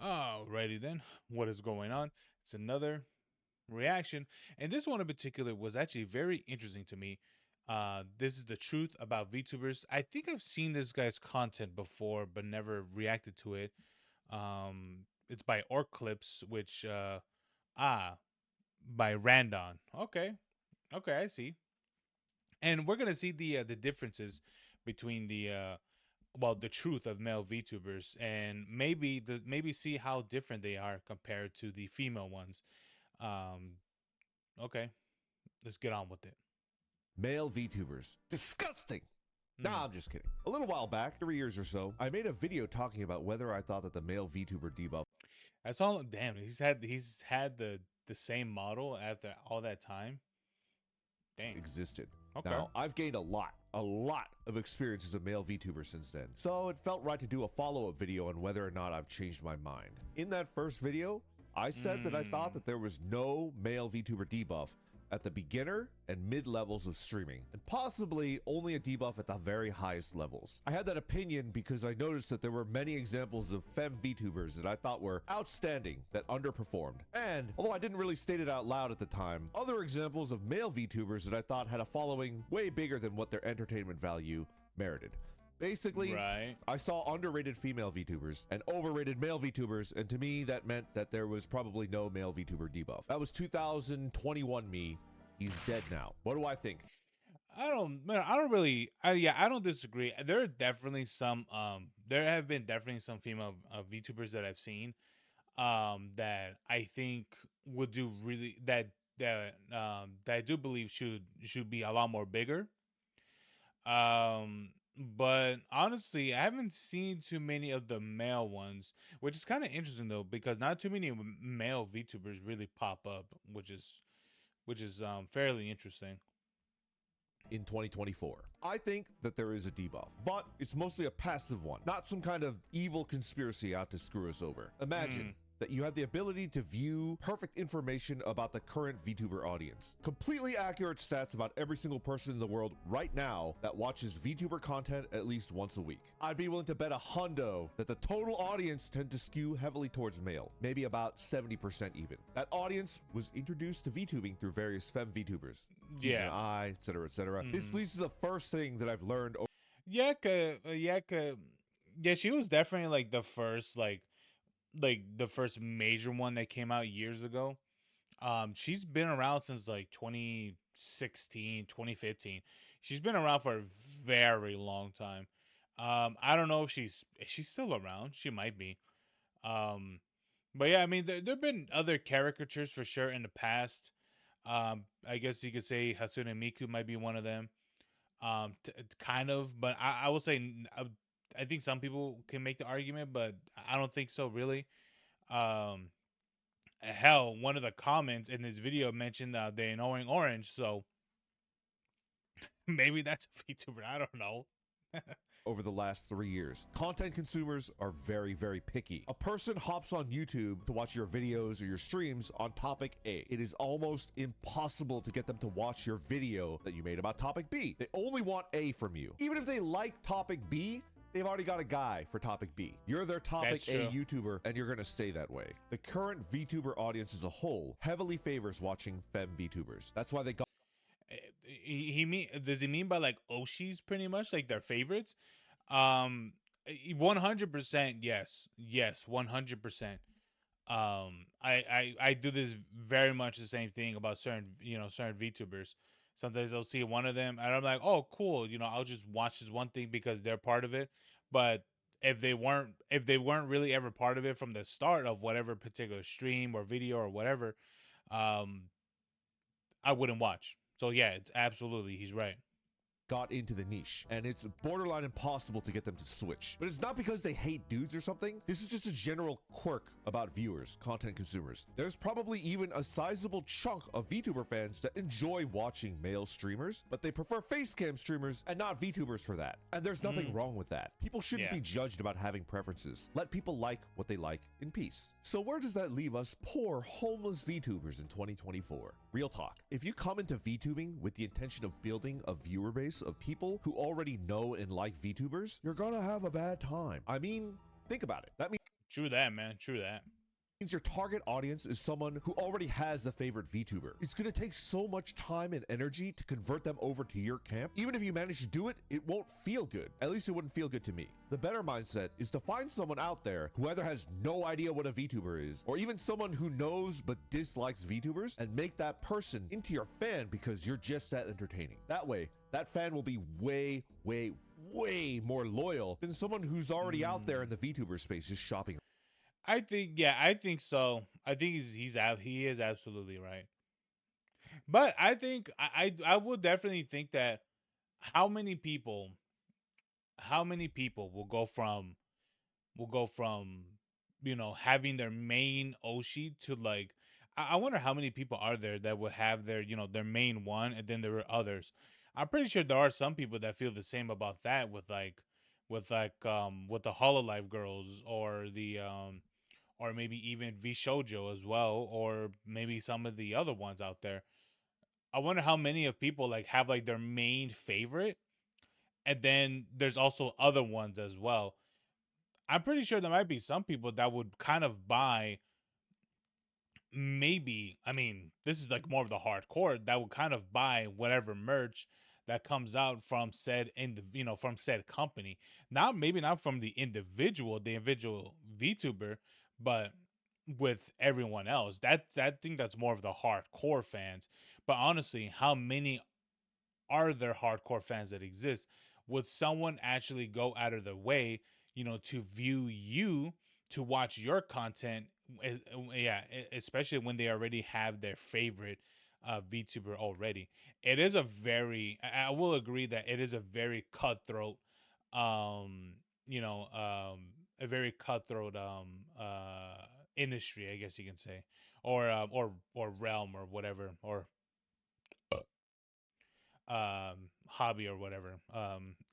Alrighty then, what is going on? It's another reaction, and this one in particular was actually very interesting to me. This is the Truth About VTubers. I think I've seen this guy's content before, but never reacted to it. It's by Orc Clips, which by Randon. Okay, okay, I see. And we're gonna see the differences between the truth of male VTubers, and maybe see how different they are compared to the female ones. Um, okay, let's get on with it. Male VTubers. Disgusting! Mm. Nah, I'm just kidding. A little while back, 3 years or so, I made a video talking about whether I thought that the male VTuber debuff That's all. Damn, he's had the same model after all that time. Dang. existed. Okay. Now, I've gained a lot of experience as a male VTuber since then, so it felt right to do a follow-up video on whether or not I've changed my mind. In that first video, I said that I thought that there was no male VTuber debuff at the beginner and mid levels of streaming, and possibly only a debuff at the very highest levels. I had that opinion because I noticed that there were many examples of femme VTubers that I thought were outstanding that underperformed. And although I didn't really state it out loud at the time, other examples of male VTubers that I thought had a following way bigger than what their entertainment value merited. Basically, Right. I saw underrated female VTubers and overrated male VTubers, and to me that meant that there was probably no male VTuber debuff. That was 2021 me. He's dead now. What do I think? I don't really. I don't disagree. There are definitely some. There have been definitely some female VTubers that I've seen. That I think would do really that I do believe should be a lot more bigger. But honestly, I haven't seen too many of the male ones, which is kind of interesting though, because not too many male VTubers really pop up, which is fairly interesting. In 2024, I think that there is a debuff, but it's mostly a passive one, not some kind of evil conspiracy out to screw us over. Imagine that you have the ability to view perfect information about the current VTuber audience. Completely accurate stats about every single person in the world right now that watches VTuber content at least once a week. I'd be willing to bet a hundo that the total audience tend to skew heavily towards male, maybe about 70% even. That audience was introduced to VTubing through various femme VTubers. Yeah. I, etc., etc. This leads to the first thing that I've learned. Yeah, yeah, she was definitely like the first, like the first major one that came out years ago. She's been around since like 2016, 2015. She's been around for a very long time. I don't know if she's still around. She might be. Um, but yeah, I mean, there've been other caricatures for sure in the past. I guess you could say Hatsune Miku might be one of them. Kind of, but I will say I think some people can make the argument, but I don't think so really. Um, hell, one of the comments in this video mentioned the annoying orange, so maybe that's a VTuber. I don't know. Over the last 3 years. Content consumers are very, very picky. A person hops on YouTube to watch your videos or your streams on topic A. It is almost impossible to get them to watch your video that you made about topic B. They only want A from you. Even if they like topic B, they've already got a guy for topic B. You're their topic A YouTuber, and you're gonna stay that way. The current VTuber audience as a whole heavily favors watching femme VTubers. That's why they got Does he mean by like Oshis pretty much like their favorites? 100% yes, 100%. I do this very much the same thing about certain VTubers. Sometimes I'll see one of them and I'm like, oh cool, I'll just watch this one thing because they're part of it. But if they weren't really ever part of it from the start of whatever particular stream or video or whatever, um, I wouldn't watch. So yeah, it's absolutely, he's right. got into the niche, and it's borderline impossible to get them to switch. But it's not because they hate dudes or something. This is just a general quirk about viewers, content consumers. There's probably even a sizable chunk of VTuber fans that enjoy watching male streamers, but they prefer facecam streamers and not VTubers for that. And there's nothing wrong with that. People shouldn't be judged about having preferences. Let people like what they like in peace. So where does that leave us poor homeless VTubers in 2024? Real talk. If you come into VTubing with the intention of building a viewer base of people who already know and like VTubers, you're gonna have a bad time. I mean, think about it. That means True that, man. True that. Means your target audience is someone who already has a favorite VTuber. It's going to take so much time and energy to convert them over to your camp. Even if you manage to do it, it won't feel good. At least it wouldn't feel good to me. The better mindset is to find someone out there who either has no idea what a VTuber is, or even someone who knows but dislikes VTubers, and make that person into your fan because you're just that entertaining. That way, that fan will be way, way, way more loyal than someone who's already out there in the VTuber space just shopping. I think, yeah, I think so. I think he is absolutely right. But I think I would definitely think that how many people how many people will go from having their main Oshi to like I wonder how many people are there that will have their their main one and then there are others. I'm pretty sure there are some people that feel the same about that with the Hololive girls or the or maybe even V Shoujo as well, or maybe some of the other ones out there. I wonder how many of people like have like their main favorite, and then there's also other ones as well. I'm pretty sure there might be some people that would kind of buy maybe, I mean, this is like more of the hardcore that would kind of buy whatever merch that comes out from said from said company. Not maybe not from the individual VTuber, but with everyone else. I think that's more of the hardcore fans. But honestly, how many are there hardcore fans that exist? Would someone actually go out of their way, to view you, to watch your content? Yeah, especially when they already have their favorite VTuber already. It is a very, I will agree that it is a very cutthroat, um, a very cutthroat industry, I guess you can say, or realm or whatever, or hobby or whatever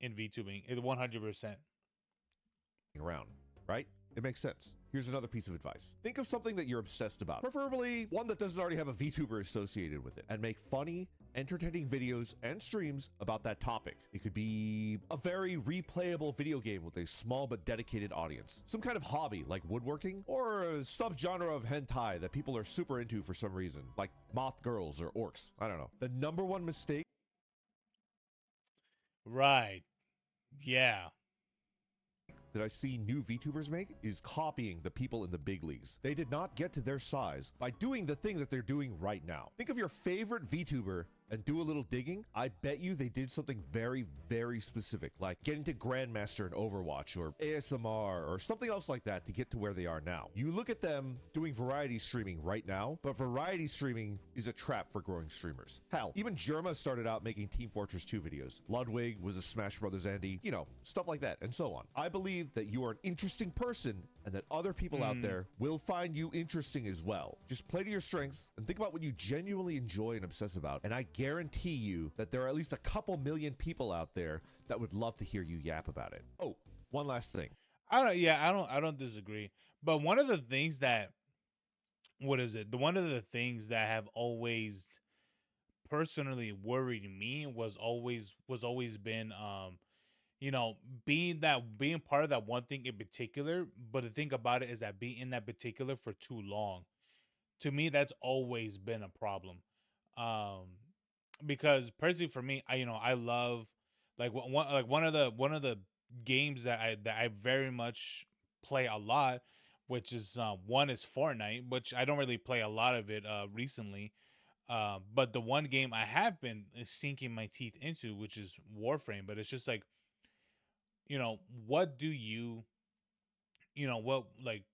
in VTubing. It 100%. Around, right? It makes sense. Here's another piece of advice. Think of something that you're obsessed about, preferably one that doesn't already have a VTuber associated with it, and make funny, entertaining videos and streams about that topic. It could be a very replayable video game with a small but dedicated audience, some kind of hobby like woodworking, or a subgenre of hentai that people are super into for some reason, like moth girls or orcs. I don't know. The number one mistake Right. Yeah. that I see new VTubers make is copying the people in the big leagues. They did not get to their size by doing the thing that they're doing right now. Think of your favorite VTuber and do a little digging. I bet you they did something very, very specific, like getting to Grandmaster in Overwatch or ASMR or something else like that to get to where they are now. You look at them doing variety streaming right now, but variety streaming is a trap for growing streamers. Hell, even Jerma started out making Team Fortress 2 videos. Ludwig was a Smash Brothers Andy, stuff like that, and so on. I believe that you are an interesting person and that other people out there will find you interesting as well. Just play to your strengths and think about what you genuinely enjoy and obsess about, and I guarantee you that there are at least a couple million people out there that would love to hear you yap about it. Oh, one last thing. I don't disagree. But one of the things that what is it? The one of the things that have always personally worried me was always been you know, being part of that one thing in particular, but the thing about it is that being in that particular for too long. To me, that's always been a problem. Um because personally for me, I love like one of the games that I very much play a lot, which is one is Fortnite, which I don't really play a lot of it recently. But the one game I have been sinking my teeth into, which is Warframe, but it's just like, what do what like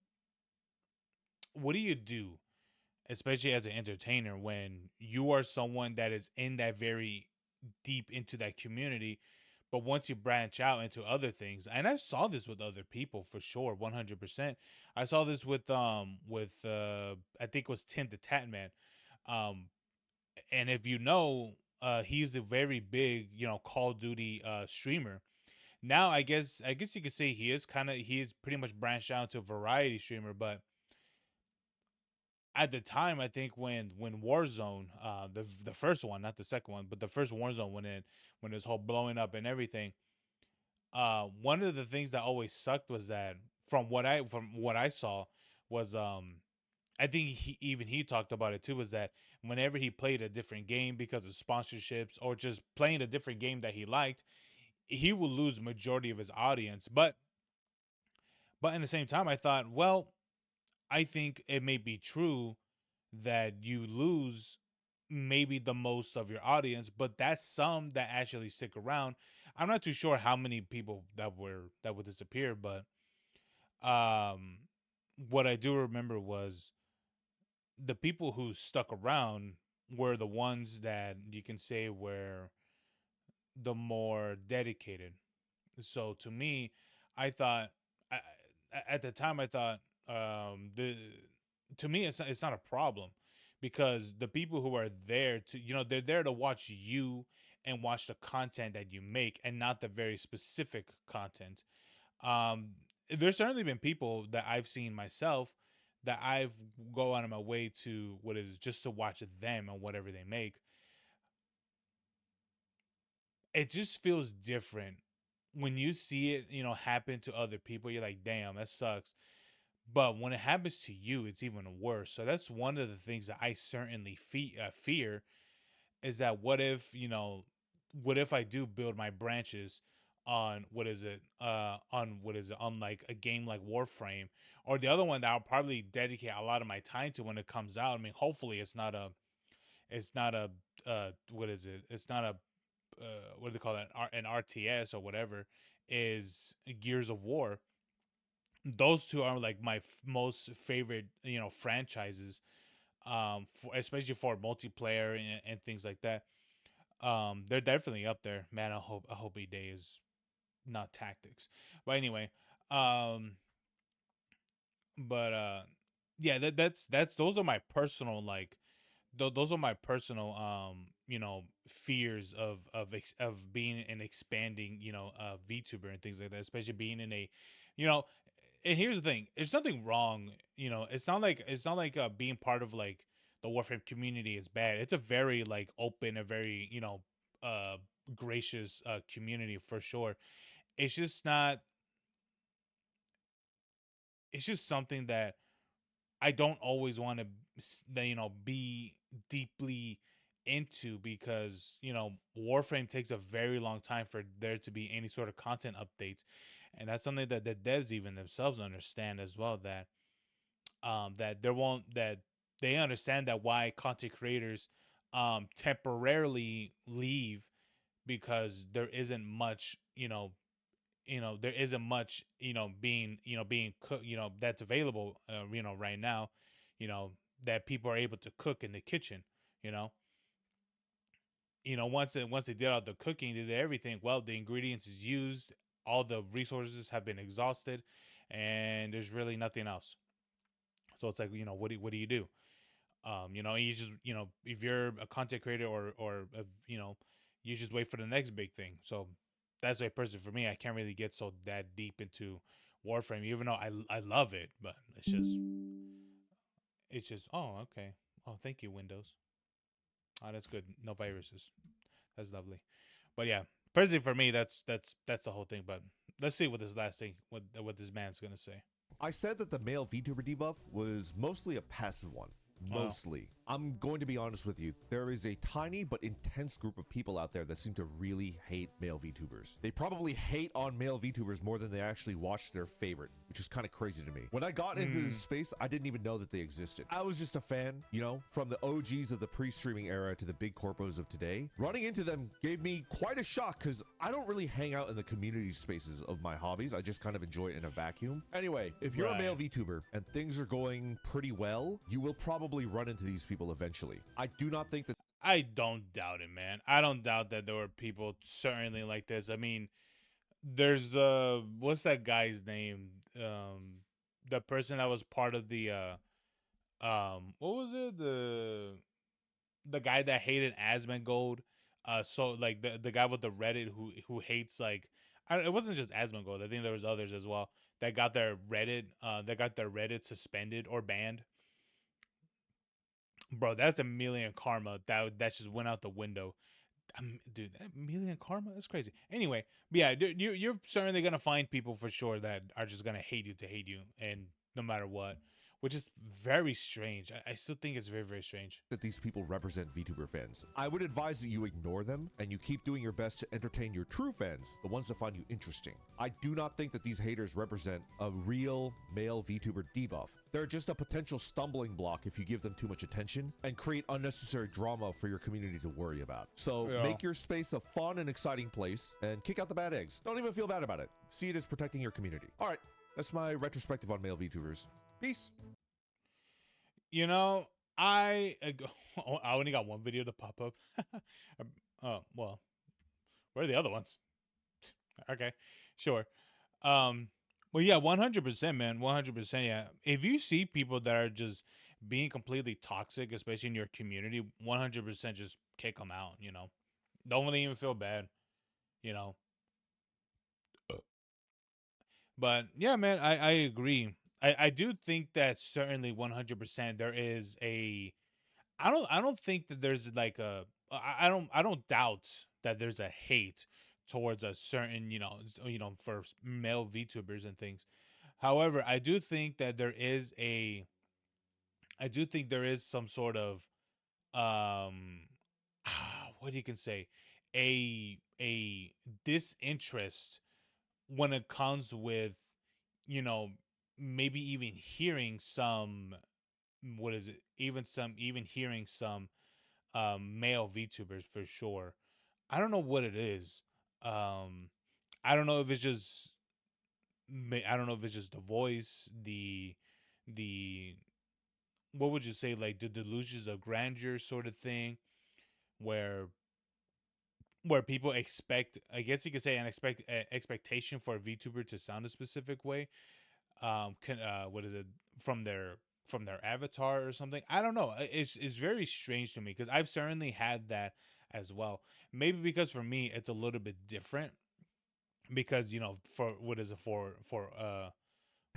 what do you do, especially as an entertainer, when you are someone that is in that very deep into that community, but once you branch out into other things, and I saw this with other people for sure, 100%. I saw this with I think it was Tim the Tatman. Um and if he's a very big, Call of Duty streamer. Now I guess you could say he is pretty much branched out to a variety streamer, but at the time, I think when Warzone, the first one, not the second one, but the first Warzone went in, when this whole blowing up and everything, one of the things that always sucked was that from what I saw was I think he talked about it too, was that whenever he played a different game because of sponsorships or just playing a different game that he liked, he will lose majority of his audience. But in the same time, I thought, well, I think it may be true that you lose maybe the most of your audience, but that's some that actually stick around. I'm not too sure how many people that would disappear, but um what I do remember was the people who stuck around were the ones that you can say were the more dedicated. So to me, I thought I, at the time I thought the to me it's not a problem because the people who are there to they're there to watch you and watch the content that you make and not the very specific content. Um, there's certainly been people that I've seen myself that I've go out of my way to what is just to watch them and whatever they make. It just feels different when you see it, happen to other people. You're like, damn, that sucks. But when it happens to you, it's even worse. So that's one of the things that I certainly fear is that what if I do build my branches on on like a game like Warframe, or the other one that I'll probably dedicate a lot of my time to when it comes out. I mean, hopefully it's not a what is it? It's not a what do they call that? An RTS or whatever, is Gears of War. Those two are like my most favorite, franchises. Especially for multiplayer and things like that. They're definitely up there, man. I hope a day is not tactics, but anyway, um, but yeah, that's those are my personal like those are my personal fears of being an expanding VTuber and things like that, especially being in a you know and here's the thing, there's nothing wrong, it's not like being part of like the Warframe community is bad. It's a very like open, a very uh gracious community for sure. It's just not it's just something that I don't always want to, be deeply into because Warframe takes a very long time for there to be any sort of content updates, and that's something that the devs even themselves understand as well. That there won't that they understand that why content creators temporarily leave because there isn't much there isn't much being cook that's available right now, you know that people are able to cook in the kitchen. you know once they did all the cooking, they did everything well, the ingredients is used, all the resources have been exhausted, and there's really nothing else. So it's like, what do you do? You just, if you're a content creator or you just wait for the next big thing. So that's why, personally, for me, I can't really get so that deep into Warframe, even though I love it, but it's just oh, okay. Oh, thank you, Windows. Oh, that's good. No viruses. That's lovely. But yeah, personally for me, that's the whole thing. But let's see what this last thing, what this man's gonna say. I said that the male VTuber debuff was mostly a passive one. Oh. Mostly. I'm going to be honest with you. There is a tiny but intense group of people out there that seem to really hate male VTubers. They probably hate on male VTubers more than they actually watch their favorite, which is kind of crazy to me. When I got into this space, I didn't even know that they existed. I was just a fan, from the OGs of the pre-streaming era to the big corpos of today. Running into them gave me quite a shock because I don't really hang out in the community spaces of my hobbies. I just kind of enjoy it in a vacuum. Anyway, if you're a male VTuber and things are going pretty well, you will probably run into these people eventually. I do not think that I don't doubt it, man. I don't doubt that there were people certainly like this. I mean, there's what's that guy's name? The person that was part of the what was it? The guy that hated Asmongold. So like the guy with the Reddit who hates like it wasn't just Asmongold. I think there was others as well that got their Reddit suspended or banned. Bro, that's a million karma that just went out the window. Dude, that million karma, that's crazy. Anyway, but yeah, dude, you're certainly gonna find people for sure that are just gonna hate you, and no matter what, which is very strange. I still think it's very, very strange. that these people represent VTuber fans. I would advise that you ignore them and you keep doing your best to entertain your true fans, the ones that find you interesting. I do not think that these haters represent a real male VTuber debuff. They're just a potential stumbling block if you give them too much attention and create unnecessary drama for your community to worry about. So Yeah. make your space a fun and exciting place and kick out the bad eggs. Don't even feel bad about it. See it as protecting your community. All right, that's my retrospective on male VTubers. Peace. You know, I I only got one video to pop up. Well, where are the other ones? Okay, sure. Um, well, yeah, 100%, man, 100%. Yeah, if you see people that are just being completely toxic, especially in your community, 100% just kick them out. You know, don't even feel bad. You know, but yeah, man, I agree. I do think that certainly 100% there is a I don't think that there's like a I don't doubt that there's a hate towards a certain, for male VTubers and things. However, I do think there is some sort of um what you can say, a disinterest when it comes with, you know, maybe even hearing some, what is it? Even hearing some male VTubers for sure. I don't know what it is. Um, I don't know if it's just I don't know if it's just the voice, the what would you say, like the delusions of grandeur sort of thing, where people expect, I guess you could say, an expectation for a VTuber to sound a specific way. What is it, from their avatar or something? I don't know. It's very strange to me because I've certainly had that as well. Maybe because for me it's a little bit different because, for what is it for what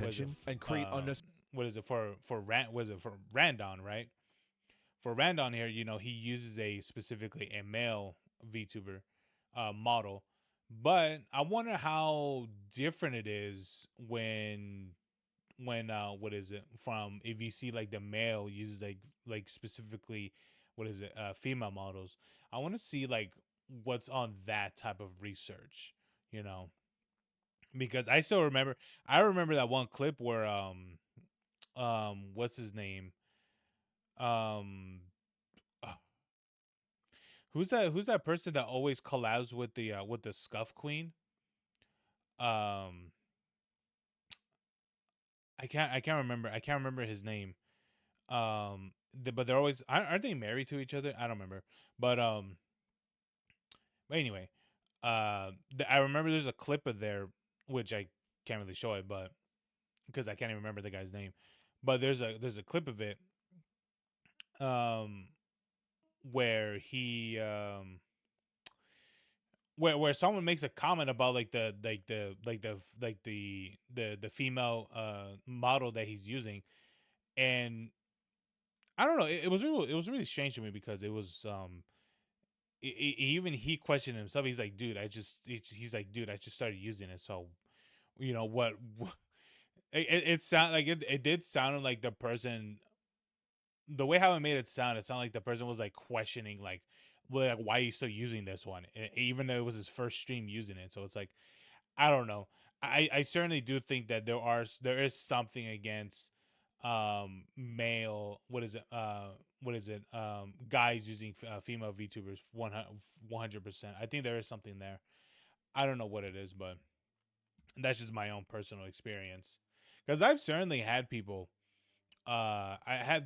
is it Attention and create unnecessary. what is it for Rand was it for Randon, right? For Randon here, he uses a specifically a male VTuber model, but I wonder how different it is when what is it, from if you see like the male uses like specifically, what is it, female models. I want to see like what's on that type of research, you know because I remember that one clip where what's his name, um uh, who's that person that always collabs with the Scuff Queen. um I can't remember his name. But they're always, aren't they married to each other? I don't remember. But but anyway, I remember there's a clip of there, which I can't really show it, but because I can't even remember the guy's name. But there's a clip of it, um where he where someone makes a comment about like the female model that he's using. And I don't know, it was really strange to me because it was even he questioned himself. He's like, dude, he's like, dude, I just started using it. So, what it sound like, it did sound like the person, the way how it made it sounded like the person was like questioning, like, well, like, why are you still using this one, even though it was his first stream using it. So it's like, I don't know. I certainly do think that there is something against male, what is it, guys using female VTubers 100%. I think there is something there. I don't know what it is, but that's just my own personal experience. Because I've certainly had people, I've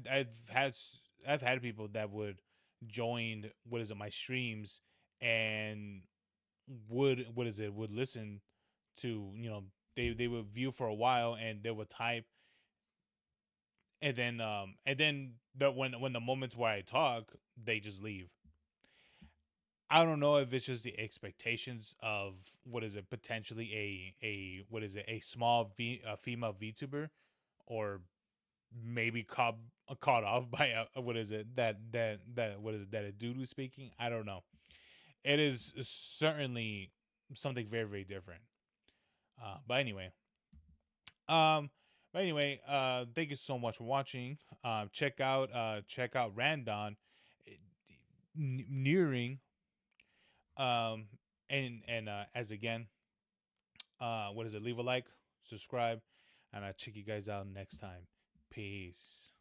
had people that would join, what is it, my streams, and would listen to, they would view for a while and they would type, and then when the moments where I talk, they just leave. I don't know if it's just the expectations of, what is it, potentially a what is it, a small a female VTuber, or maybe caught off by what is it, that what is it, that a dude who's speaking. I don't know. it is certainly something very, very different. But anyway, um, thank you so much for watching. Check out Randon, eh, nearing, um, and as again, what is it? Leave a like, subscribe, and I'll check you guys out next time. Peace.